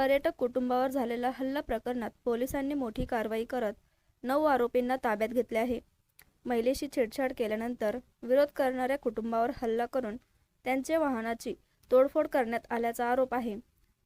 पर्यटक कुटुंबावर झालेल्या हल्ला प्रकरणात पोलिसांनी मोठी कारवाई करत 9 आरोपींना ताब्यात घेतले आहे. महिलेशी छेडछाड केल्यानंतर विरोध करणाऱ्या कुटुंबावर हल्ला करून त्यांच्या वाहनाची तोडफोड करण्यात आल्याचा आरोप आहे.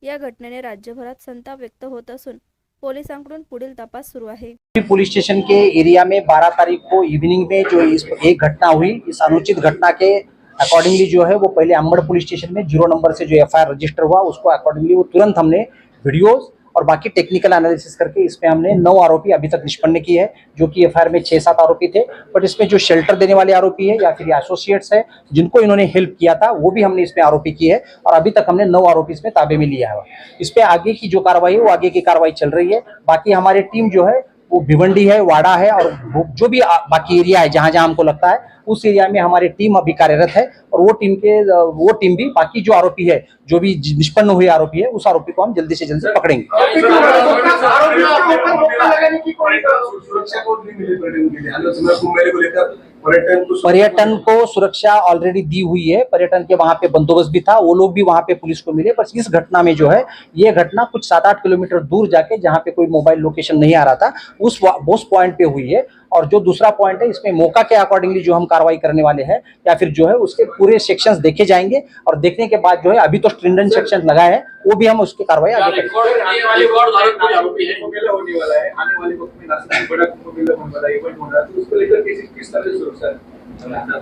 या घटनेने राज्यभरात संताप व्यक्त होत असून पोलिसांकडून पुढील तपास सुरू आहे. पुलिस स्टेशन के एरिया में 12 तारीख को इवनिंग में जो एक घटना हुई, इस अनुचित घटना के अकॉर्डिंगली जो है वो पहले अंबड़ पुलिस स्टेशन में 0 नंबर से जो एफआईआर रजिस्टर हुआ उसको अकॉर्डिंगली वो तुरंत हमने वीडियोस और बाकी टेक्निकल एनालिसिस करके इसमें हमने 9 आरोपी अभी तक निष्पन्न किए हैं, जो कि एफआईआर में 6-7 आरोपी थे। बट इसमें जो शेल्टर देने वाले आरोपी है या फिर एसोसिएट्स है जिनको इन्होंने हेल्प किया था वो भी हमने इसमें आरोपी की है और अभी तक हमने 9 आरोपी इसमें ताबे में लिया है। इस पे आगे की जो कार्रवाई है वो आगे की कार्रवाई चल रही है। बाकी हमारी टीम जो है वो भिवंडी है, वाड़ा है और जो भी बाकी एरिया है जहां जहां हमको लगता है उस एरिया में हमारी टीम अभी कार्यरत है और वो टीम भी बाकी जो आरोपी है, जो भी निष्पन्न हुए आरोपी है, उस आरोपी को हम जल्दी से जल्दी पकड़ेंगे। पर्यटन को सुरक्षा ऑलरेडी दी हुई है, पर्यटन के वहां पे बंदोबस्त भी था, वो लोग भी वहां पे पुलिस को मिले। बस इस घटना में जो है ये घटना कुछ 7-8 किलोमीटर दूर जाके जहां पे कोई मोबाइल लोकेशन नहीं आ रहा था उस पॉइंट पे हुई है। और जो दूसरा पॉइंट है इसमें मौका के अकॉर्डिंगली जो हम कार्रवाई करने वाले हैं या फिर जो है उसके पूरे सेक्शंस देखे जाएंगे और देखने के बाद जो है अभी तो स्ट्रिंडेंट सेक्शन लगा है वो भी हम उसकी कार्रवाई आगे करेंगे।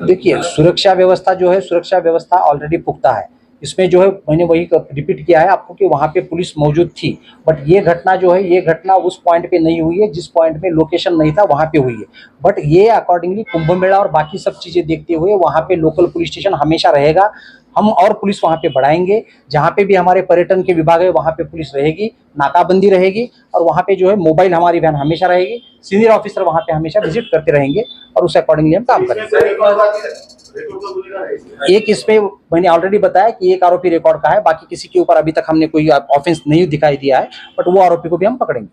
देखिए सुरक्षा व्यवस्था जो है, सुरक्षा व्यवस्था ऑलरेडी पुख्ता है। इसमें जो है मैंने वही रिपीट किया है आपको कि वहां पे पुलिस मौजूद थी, बट ये घटना जो है ये घटना उस पॉइंट पे नहीं हुई है जिस पॉइंट में लोकेशन नहीं था वहां पे हुई है। बट ये अकॉर्डिंगली कुंभ मेला और बाकी सब चीजें देखते हुए वहां पे लोकल पुलिस स्टेशन हमेशा रहेगा। हम और पुलिस वहां पे बढ़ाएंगे, जहां पे भी हमारे पर्यटन के विभाग है वहां पे पुलिस रहेगी, नाकाबंदी रहेगी और वहां पे जो है मोबाइल हमारी वैन हमेशा रहेगी। सीनियर ऑफिसर वहां पे हमेशा विजिट करते रहेंगे और उस अकॉर्डिंगली हम काम करेंगे। एक इसमें मैंने ऑलरेडी बताया कि एक आरोपी रिकॉर्ड का है, बाकी किसी के ऊपर अभी तक हमने कोई ऑफेंस नहीं दिखाई दिया है, बट वो आरोपी को भी हम पकड़ेंगे।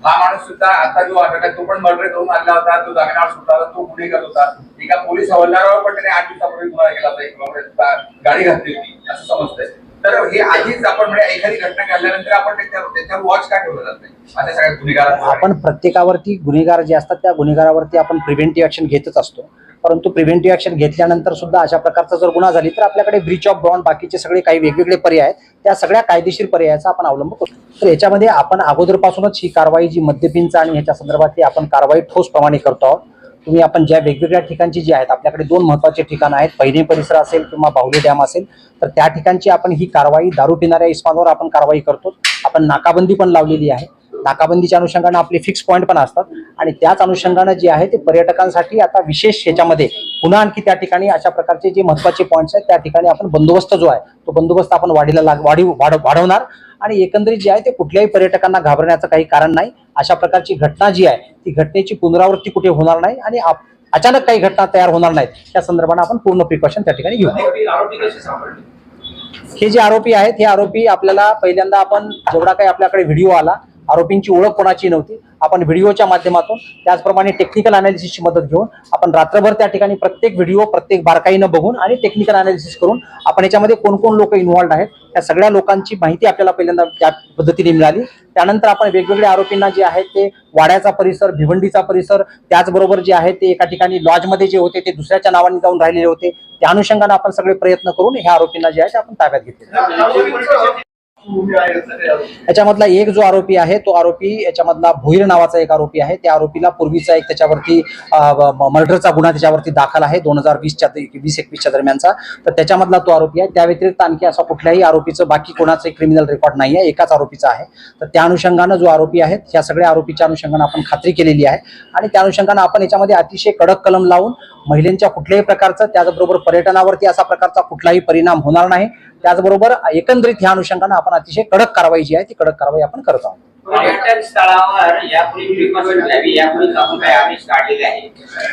हा माणूस सुद्धा आता जो अटक तो पण मर्डर करून आणला होता, तो जामिनावर सुटला होता, तो गुन्हेगार होता। एका पोलीस हवालदारावर पण त्याने 8 दिवसापूर्वी गुन्हा केला होता, गाडी घातली होती असं समजतंय। तर हे आधीच आपण म्हणजे एखादी घटना घडल्यानंतर आपण त्याच्यावर वॉच का ठेवलं जात नाही अशा सगळ्या गुन्हेगारांवर? आपण प्रत्येकावरती गुन्हेगार जे असतात त्या गुन्हेगारावरती आपण प्रिव्हेंटिव्ह ऍक्शन घेतच असतो, परंतु प्रिव्हेंटिव्ह ऍक्शन घेतल्यानंतर सुद्धा अशा प्रकारचा जर गुन्हा झाली तर आपल्याकडे ब्रीच ऑफ बॉन्ड बाकीचे सगळे काही वेगवेगळे पर्याय आहेत, त्या सगळ्या कायदेशीर पर्यायाचा आपण अवलंब करतो। तर याच्यामध्ये आपण अगोदरपासूनच ही कारवाई जी मद्यपींचा आणि ह्याच्या संदर्भातली आपण कारवाई ठोस प्रमाणे करतो आहोत। तुम्ही आपण ज्या वेगवेगळ्या ठिकाणची जी आहेत, आपल्याकडे 2 महत्त्वाचे ठिकाणं आहेत, पहिने परिसर असेल किंवा बाहुली डॅम असेल, तर त्या ठिकाणची आपण ही कारवाई दारू पिणाऱ्या इस्मांवर आपण कारवाई करतो। आपण नाकाबंदी पण लावलेली आहे, नाकाबंदीच्या अनुषंगाने आपले फिक्स पॉईंट पण असतात आणि त्याच अनुषंगाने जे आहे ते पर्यटकांसाठी आता विशेष ह्याच्यामध्ये पुन्हा आणखी त्या ठिकाणी अशा प्रकारचे जे महत्त्वाचे पॉईंट्स आहेत त्या ठिकाणी आपण बंदोबस्त जो आहे तो बंदोबस्त आपण वाढवणार आणि एकंदरीत जे आहे ते कुठल्याही पर्यटकांना घाबरण्याचं काही कारण नाही। अशा प्रकारची घटना जी आहे ती घटनेची पुनरावृत्ती कुठे होणार नाही आणि अचानक काही घटना तयार होणार नाहीत, त्या संदर्भाने आपण पूर्ण प्रिकॉशन त्या ठिकाणी घेऊ। हे जे आरोपी आहेत हे आरोपी आपल्याला पहिल्यांदा आपण जेवढा काही आपल्याकडे व्हिडिओ आला, आरोपींची ओळख कोणाची नव्हती, आपण व्हिडिओच्या माध्यमातून त्याचप्रमाणे टेक्निकल अनालिसिसची मदत घेऊन आपण रात्रभर त्या ठिकाणी प्रत्येक व्हिडिओ प्रत्येक बारकाईनं बघून आणि टेक्निकल अनालिसिस करून आपण याच्यामध्ये कोण कोण लोक इन्व्हॉल्ड आहेत त्या सगळ्या लोकांची माहिती आपल्याला पहिल्यांदा त्या पद्धतीने मिळाली। त्यानंतर आपण वेगवेगळ्या आरोपींना जे आहेत ते वाड्याचा परिसर, भिवंडीचा परिसर, त्याचबरोबर जे आहे ते एका ठिकाणी लॉजमध्ये जे होते ते दुसऱ्याच्या नावाने जाऊन राहिलेले होते, त्या अनुषंगाने आपण सगळे प्रयत्न करून ह्या आरोपींना जे आहे ते आपण ताब्यात घेतले। याच्यामधला एक जो आरोपी आहे तो आरोपी याच्यामधला भोईर नावाचा एक आरोपी आहे, त्या आरोपीला पूर्वीचा एक त्याच्यावरती मर्डरचा गुन्हा त्याच्यावरती दाखल आहे 2020-21च्या दरम्यानचा, तर त्याच्यामधला तो आरोपी आहे। त्या व्यतिरिक्त आणखी असा कुठल्याही आरोपीचं बाकी कोणाचं क्रिमिनल रेकॉर्ड नाही आहे, एकाच आरोपीचा आहे। तर त्या अनुषंगाने जो आरोपी आहेत ह्या सगळ्या आरोपीच्या अनुषंगाने आपण खात्री केलेली आहे आणि त्या अनुषंगाने आपण याच्यामध्ये अतिशय कडक कलम लावून महिलांच्या कुठल्याही प्रकारचं, त्याचबरोबर पर्यटनावरती असा प्रकारचा कुठलाही परिणाम होणार नाही, त्याचबरोबर एकंदरीत ह्या अनुषंगाने आपण अतिशय कडक कारवाई जी आहे ती कडक कारवाई आपण करत आहोत। पर्यटन स्थळावर यापूर्वी प्रिकॉशन घ्यावी यापूर्वी आपण काही आदेश काढलेले आहे,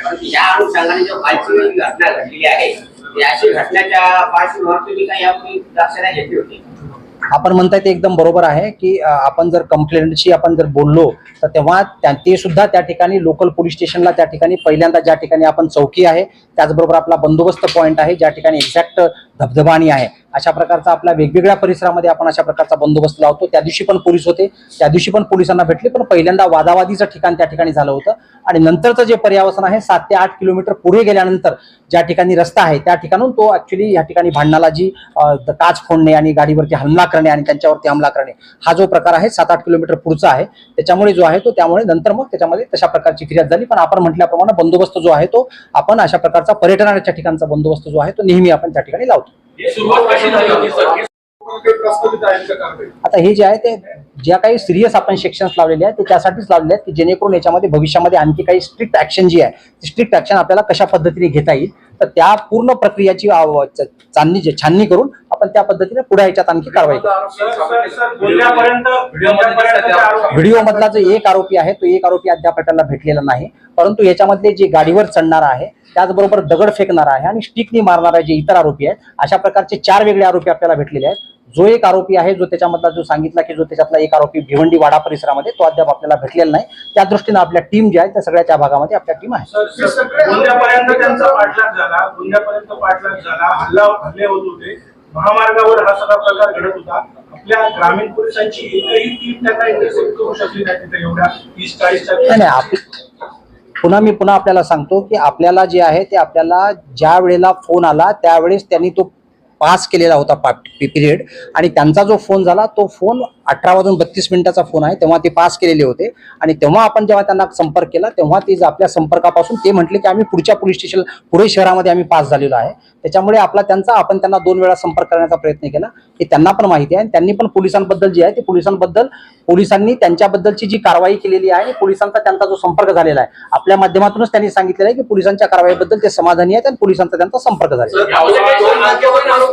पण या अनुषंगाने जो कालची घटना घडलेली आहे याची घटनेच्या पार्श्वभूमीवर तुम्ही काही यापूर्वी दक्षता घेतली होती? आपण म्हणताय ते एकदम बरोबर आहे की आपण जर कंप्लेंटशी आपण जर बोललो तर तेव्हा ते सुद्धा त्या ठिकाणी लोकल पोलीस स्टेशनला त्या ठिकाणी पहिल्यांदा ज्या ठिकाणी आपण चौकी आहे त्याचबरोबर आपला बंदोबस्त पॉईंट आहे ज्या ठिकाणी एक्झॅक्ट धबधबाणी आहे अशा प्रकारचा आपल्या वेगवेगळ्या परिसरामध्ये आपण अशा प्रकारचा बंदोबस्त लावतो. त्या दिवशी पण पोलीस होते, त्या दिवशी पण पोलिसांना भेटले, पण पहिल्यांदा वादावादीचं ठिकाण त्या ठिकाणी झालं होतं आणि नंतरचं जे पर्यावसन आहे 7 ते 8 किलोमीटर पुढे गेल्यानंतर ज्या ठिकाणी रस्ता आहे त्या ठिकाणून तो ऍक्च्युली या ठिकाणी भांडणाला जी काच फोडणे आणि गाडीवरती हल्ला करणे आणि त्यांच्यावरती हमला करणे हा जो प्रकार आहे 7-8 किलोमीटर पुढचा आहे त्याच्यामुळे जो आहे तो त्यामुळे नंतर मग त्याच्यामध्ये तशा प्रकारची फिर्याद झाली. पण आपण म्हटल्याप्रमाणे बंदोबस्त जो आहे तो आपण अशा प्रकारचा पर्यटनाच्या ठिकाणचा बंदोबस्त जो आहे तो नेहमी आपण त्या ठिकाणी लावतो. सुरुवात कशी झाली होती सर? आता हे जे आहे ते ज्या काही सिरियस आपण सेक्शन्स लावलेले आहेत ते त्यासाठीच लावलेले आहेत की जेणेकरून याच्यामध्ये भविष्यामध्ये आणखी काही स्ट्रिक्ट ऍक्शन जी आहे ती स्ट्रिक्ट ऍक्शन आपल्याला कशा पद्धतीने घेता येईल तर त्या पूर्ण प्रक्रियाची छाननी करून आपण त्या पद्धतीने पुढे याच्यात आणखी कारवाई करू. व्हिडिओ मधला जो एक आरोपी आहे तो एक आरोपी अद्याप आपल्याला भेटलेला नाही, परंतु याच्यामधले जे गाडीवर चढणारा आहे त्याचबरोबर दगड फेकणारा आहे आणि स्टिकनी मारणारा जे इतर आरोपी आहेत अशा प्रकारचे 4 वेगळे आरोपी आपल्याला भेटलेले आहेत. जो एक आरोपी आहे जो त्याच्यामधला जो सांगितला की जो त्याच्यातला एक आरोपी भिवंडी वाडा परिसरामध्ये तो अद्याप आपल्याला भेटलेला नाही. त्या दृष्टीने आपल्या टीम जी आहे त्या सगळ्या त्या भागामध्ये आपल्या टीम आहे. गुन्ह्यापर्यंत त्यांचा पाठलाग झाला, गुन्ह्यापर्यंत पाठलाग झाला, हल्ले होत होते, महामार्गावर हा सगळा प्रकार घडत होता. आपल्या ग्रामीण पोलिसांची एकही टीम त्यांना इंटरसेप्ट करू शकली नाही तिथे एवढ्या 30-40च्या. नाही पुन्हा आपल्याला सांगतो की आपल्याला जे आहे ते आपल्याला ज्या वेळेला फोन आला त्यावेळेस त्यांनी तो पास केलेला होता पिरियड आणि त्यांचा जो फोन झाला तो फोन 18:32 फोन आहे तेव्हा ते पास केलेले होते आणि तेव्हा आपण जेव्हा त्यांना संपर्क केला तेव्हा ते आपल्या संपर्कापासून ते म्हटले की आम्ही पुढच्या पोलीस स्टेशन पुणे शहरामध्ये आम्ही पास झालेलो आहे. त्याच्यामुळे आपण त्यांना 2 वेळा संपर्क करण्याचा प्रयत्न केला हे त्यांना पण माहिती आहे आणि त्यांनी पण पोलिसांबद्दल जे आहे ते पोलिसांनी त्यांच्याबद्दलची जी कारवाई केलेली आहे आणि पोलिसांचा त्यांचा जो संपर्क झालेला आहे आपल्या माध्यमातूनच त्यांनी सांगितलेलं आहे की पोलिसांच्या कारवाईबद्दल ते समाधानी आहेत आणि पोलिसांचा त्यांचा संपर्क झालेला आहे.